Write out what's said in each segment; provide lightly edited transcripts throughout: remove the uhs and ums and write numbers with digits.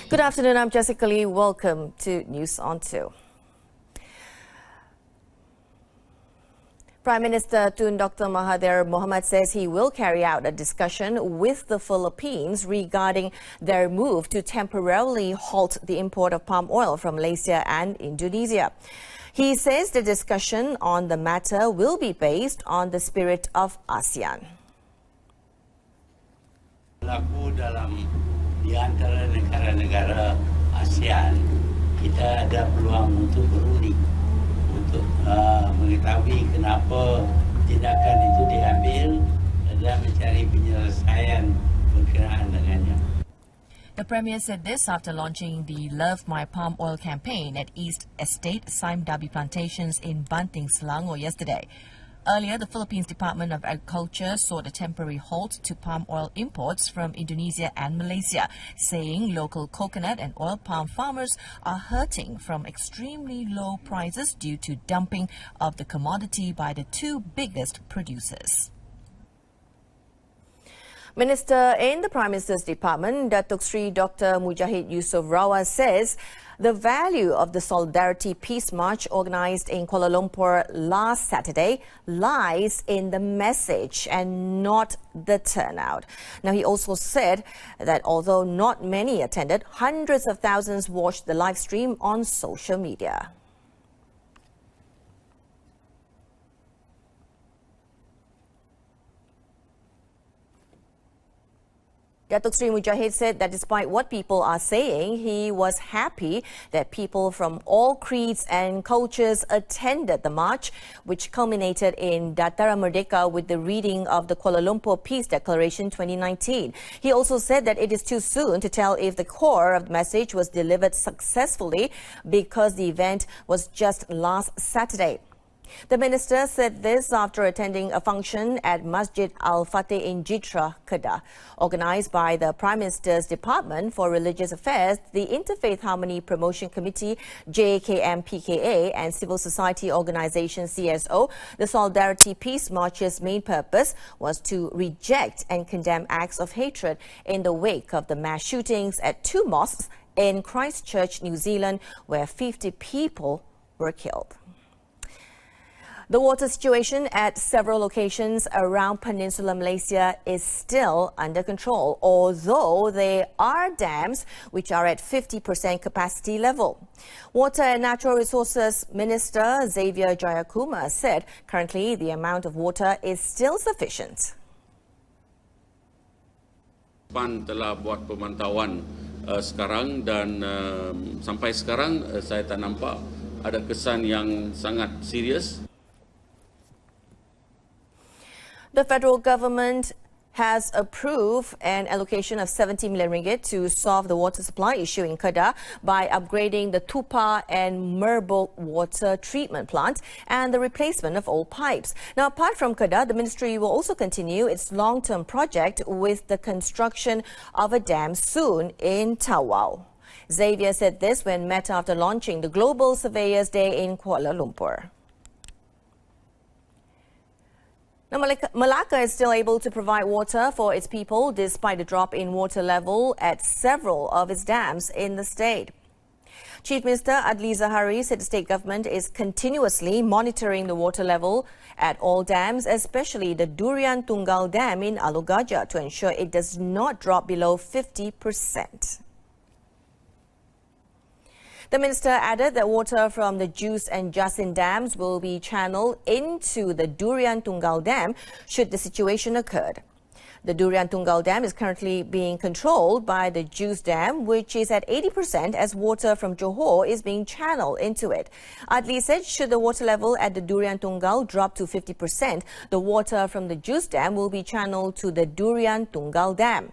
Good afternoon, I'm Jessica Lee. Welcome to News on 2. Prime Minister Tun Dr. Mahathir Mohamad says he will carry out a discussion with the Philippines regarding their move to temporarily halt the import of palm oil from Malaysia and Indonesia. He says the discussion on the matter will be based on the spirit of ASEAN. Berlaku dalam di antara negara-negara ASEAN, kita ada peluang untuk berundi, untuk mengetahui kenapa tindakan itu diambil dan mencari penyelesaian berkenaan dengannya. The Premier said this after launching the Love My Palm Oil campaign at East Estate Sime Darby Plantations in Banting, Selangor yesterday. Earlier, the Philippines Department of Agriculture sought a temporary halt to palm oil imports from Indonesia and Malaysia, saying local coconut and oil palm farmers are hurting from extremely low prices due to dumping of the commodity by the two biggest producers. Minister in the Prime Minister's Department, Datuk Sri Dr. Mujahid Yusof Rawaz says the value of the Solidarity Peace March organised in Kuala Lumpur last Saturday lies in the message and not the turnout. Now, he also said that although not many attended, hundreds of thousands watched the live stream on social media. Datuk Sri Mujahid said that despite what people are saying, he was happy that people from all creeds and cultures attended the march, which culminated in Datara Merdeka with the reading of the Kuala Lumpur Peace Declaration 2019. He also said that it is too soon to tell if the core of the message was delivered successfully because the event was just last Saturday. The minister said this after attending a function at Masjid Al-Fateh in Jitra, Kedah. Organised by the Prime Minister's Department for Religious Affairs, the Interfaith Harmony Promotion Committee, JKM-PKA, and Civil Society Organisation CSO, the Solidarity Peace March's main purpose was to reject and condemn acts of hatred in the wake of the mass shootings at two mosques in Christchurch, New Zealand, where 50 people were killed. The water situation at several locations around Peninsular Malaysia is still under control, although there are dams which are at 50% capacity level. Water and Natural Resources Minister Xavier Jayakumar said currently the amount of water is still sufficient. PAN telah buat pemantauan sekarang dan sampai sekarang saya tak nampak ada kesan yang sangat serius. The federal government has approved an allocation of 70 million ringgit to solve the water supply issue in Kedah by upgrading the Tupar and Merbok water treatment plant and the replacement of old pipes. Now, apart from Kedah, the ministry will also continue its long-term project with the construction of a dam soon in Tawau. Xavier said this when met after launching the Global Surveyors Day in Kuala Lumpur. Now, Malacca is still able to provide water for its people despite a drop in water level at several of its dams in the state. Chief Minister Adli Zahari said the state government is continuously monitoring the water level at all dams, especially the Durian Tunggal Dam in Alor Gajah, to ensure it does not drop below 50%. The minister added that water from the Jus and Jasin dams will be channeled into the Durian Tunggal Dam should the situation occur. The Durian Tunggal Dam is currently being controlled by the Jus Dam, which is at 80% as water from Johor is being channeled into it. Adli said should the water level at the Durian Tunggal drop to 50%, the water from the Jus Dam will be channeled to the Durian Tunggal Dam.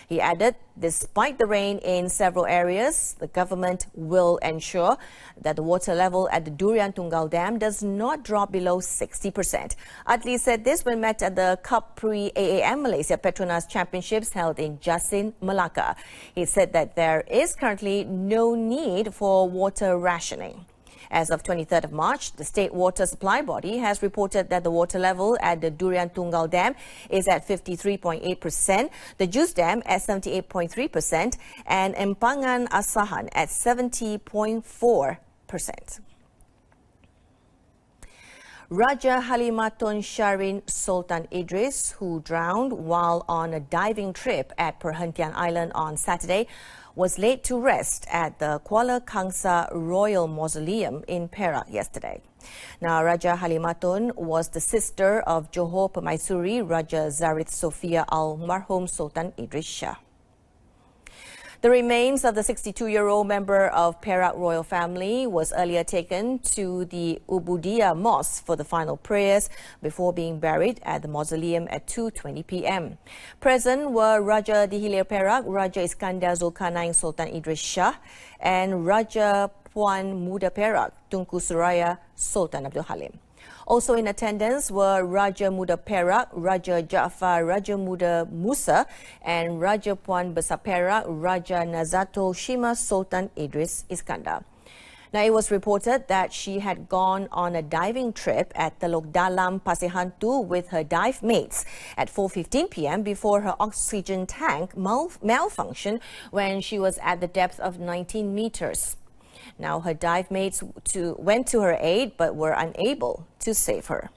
He added, despite the rain in several areas, the government will ensure that the water level at the Durian Tunggal Dam does not drop below 60%. Adli said this when met at the Capri AAM Malaysia Petronas Championships held in Jasin, Malacca. He said that there is currently no need for water rationing. As of 23rd of March, the state water supply body has reported that the water level at the Durian Tunggal Dam is at 53.8%, the Jus Dam at 78.3%, and Empangan Asahan at 70.4%. Raja Halimatun Shahrin Sultan Idris, who drowned while on a diving trip at Perhentian Island on Saturday, was laid to rest at the Kuala Kangsar Royal Mausoleum in Perak yesterday. Now, Raja Halimatun was the sister of Johor Permaisuri Raja Zarith Sophia Almarhum Sultan Idris Shah. The remains of the 62-year-old member of Perak royal family was earlier taken to the Ubudiyah Mosque for the final prayers before being buried at the mausoleum at 2:20 p.m. Present were Raja Dihilir Perak, Raja Iskandar Zulkarnain Sultan Idris Shah, and Raja Puan Muda Perak, Tunku Suraya Sultan Abdul Halim. Also in attendance were Raja Muda Perak, Raja Jaafar Raja Muda Musa, and Raja Puan Besar Perak, Raja Nazatul Shima Sultan Idris Iskandar. Now, it was reported that she had gone on a diving trip at Teluk Dalam, Pasir Hantu with her dive mates at 4:15 p.m. before her oxygen tank malfunctioned when she was at the depth of 19 meters. Now, her dive mates went to her aid but were unable to save her.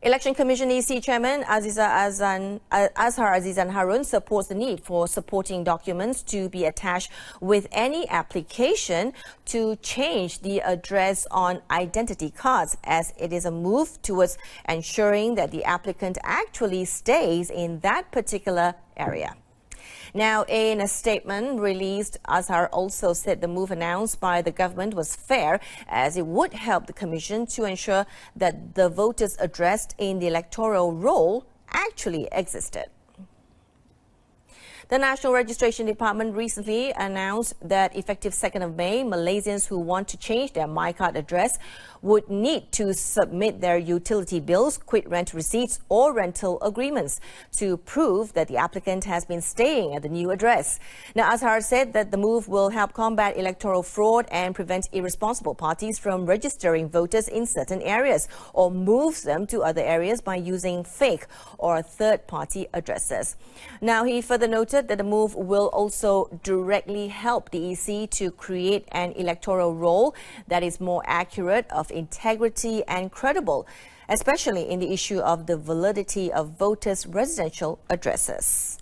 Election Commission EC Chairman Azhar Azizan Harun supports the need for supporting documents to be attached with any application to change the address on identity cards, as it is a move towards ensuring that the applicant actually stays in that particular area. Now, in a statement released, Azhar also said the move announced by the government was fair, as it would help the Commission to ensure that the voters addressed in the electoral roll actually existed. The National Registration Department recently announced that effective 2nd of May, Malaysians who want to change their MyCard address would need to submit their utility bills, quit rent receipts or rental agreements to prove that the applicant has been staying at the new address. Now, Azhar said that the move will help combat electoral fraud and prevent irresponsible parties from registering voters in certain areas or moves them to other areas by using fake or third-party addresses. Now, he further noted that the move will also directly help the EC to create an electoral roll that is more accurate, of integrity and credible, especially in the issue of the validity of voters' residential addresses.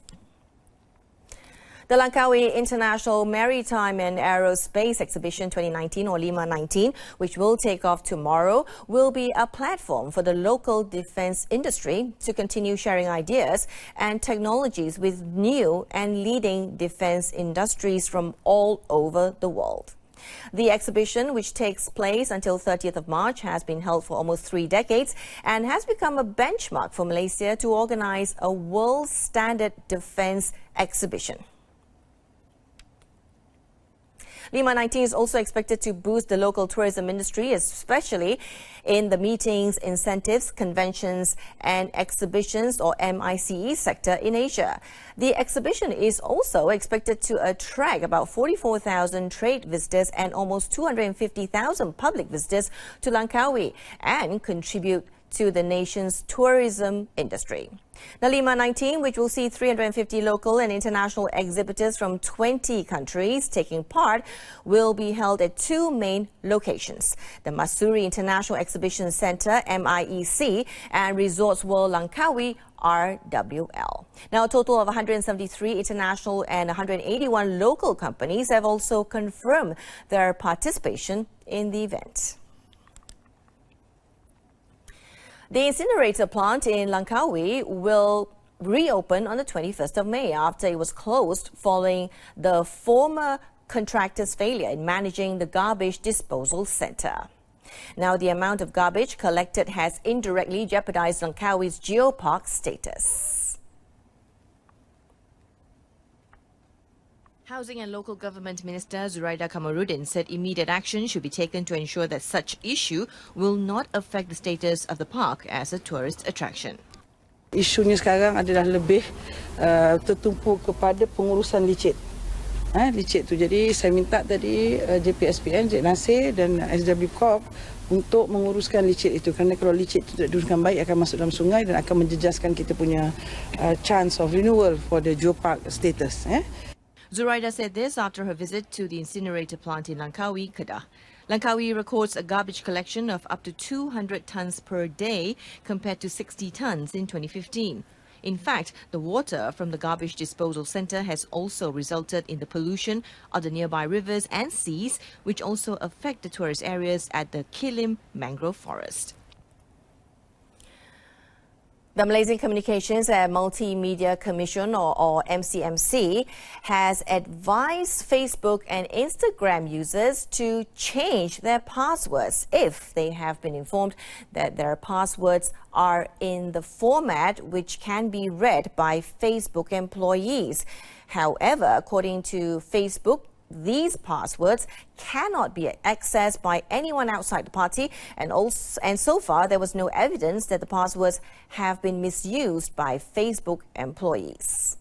The Langkawi International Maritime and Aerospace Exhibition 2019, or Lima 19, which will take off tomorrow, will be a platform for the local defense industry to continue sharing ideas and technologies with new and leading defense industries from all over the world. The exhibition, which takes place until 30th of March, has been held for almost 3 decades and has become a benchmark for Malaysia to organize a world standard defense exhibition. Lima 19 is also expected to boost the local tourism industry, especially in the meetings, incentives, conventions and exhibitions, or MICE sector in Asia. The exhibition is also expected to attract about 44,000 trade visitors and almost 250,000 public visitors to Langkawi and contribute to the nation's tourism industry. Now, Lima 19, which will see 350 local and international exhibitors from 20 countries taking part, will be held at 2 main locations: the Masuri International Exhibition Centre, MIEC, and Resorts World Langkawi, RWL. Now, a total of 173 international and 181 local companies have also confirmed their participation in the event. The incinerator plant in Langkawi will reopen on the 21st of May after it was closed following the former contractor's failure in managing the garbage disposal centre. Now, the amount of garbage collected has indirectly jeopardized Langkawi's geopark status. Housing and Local Government Minister Zuraida Kamarudin said immediate action should be taken to ensure that such issue will not affect the status of the park as a tourist attraction. Isunya sekarang adalah lebih tertumpu kepada pengurusan licin. licit tu. Jadi saya minta tadi JPSPN, Cik Nasir dan SW Corp untuk menguruskan licit itu, kerana kalau licit itu tidak diuruskan baik akan masuk dalam sungai dan akan menjejaskan kita punya chance of renewal for the geopark status. Zuraida said this after her visit to the incinerator plant in Langkawi, Kedah. Langkawi records a garbage collection of up to 200 tons per day compared to 60 tons in 2015. In fact, the water from the garbage disposal centre has also resulted in the pollution of the nearby rivers and seas, which also affect the tourist areas at the Kilim Mangrove Forest. The Malaysian Communications and Multimedia Commission, or MCMC, has advised Facebook and Instagram users to change their passwords if they have been informed that their passwords are in the format which can be read by Facebook employees. However, according to Facebook, these passwords cannot be accessed by anyone outside the party, and so far there was no evidence that the passwords have been misused by Facebook employees.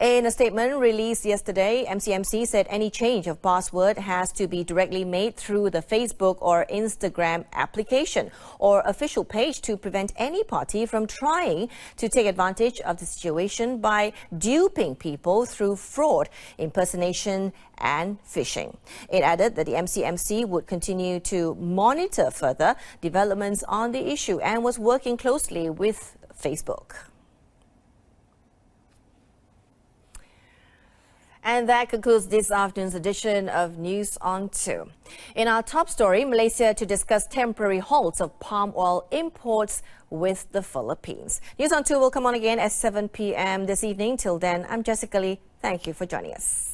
In a statement released yesterday, MCMC said any change of password has to be directly made through the Facebook or Instagram application or official page to prevent any party from trying to take advantage of the situation by duping people through fraud, impersonation and phishing. It added that the MCMC would continue to monitor further developments on the issue and was working closely with Facebook. And that concludes this afternoon's edition of News on 2. In our top story, Malaysia to discuss temporary halts of palm oil imports with the Philippines. News on 2 will come on again at 7 p.m. this evening. Till then, I'm Jessica Lee. Thank you for joining us.